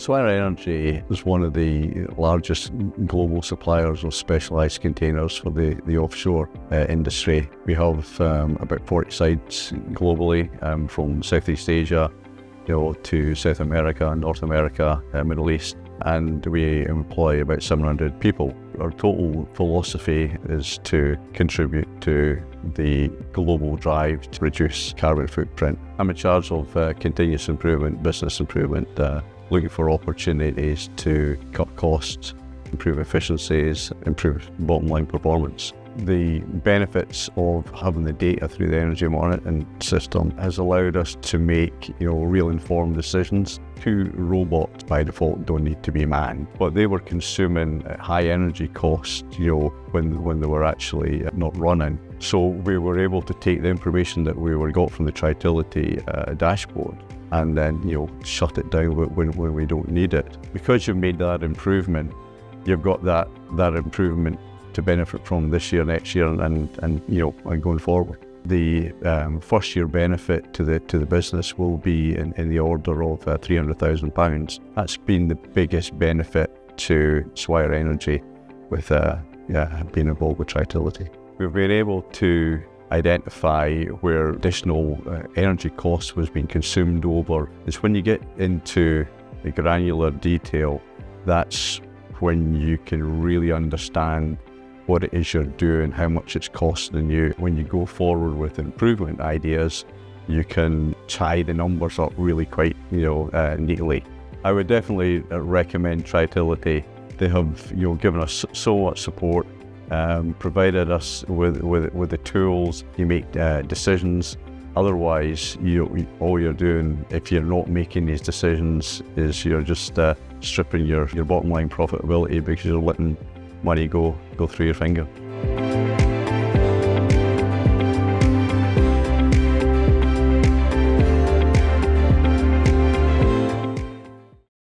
Swire Energy is one of the largest global suppliers of specialised containers for the offshore industry. We have about 40 sites globally, from Southeast Asia to South America, North America, Middle East, and we employ about 700 people. Our total philosophy is to contribute to the global drive to reduce carbon footprint. I'm in charge of continuous improvement, business improvement, looking for opportunities to cut costs, improve efficiencies, improve bottom line performance. The benefits of having the data through the energy monitoring system has allowed us to make real informed decisions. 2 robots by default don't need to be manned, but they were consuming at high energy costs when they were actually not running. So we were able to take the information that we got from the Tritility dashboard and then shut it down when we don't need it. Because you've made that improvement, you've got that improvement to benefit from this year, next year, and going forward. The first year benefit to the business will be in the order of £300,000. That's been the biggest benefit to Swire Energy with being involved with Tritility. We've been able to identify where additional energy cost was being consumed over. It's when you get into the granular detail, that's when you can really understand what it is you're doing, how much it's costing you. When you go forward with improvement ideas, you can tie the numbers up really quite neatly. I would definitely recommend Tritility. They have given us so much support, provided us with the tools to make decisions. Otherwise, all you're doing, if you're not making these decisions, is you're just stripping your bottom line profitability because you're letting money go through your finger.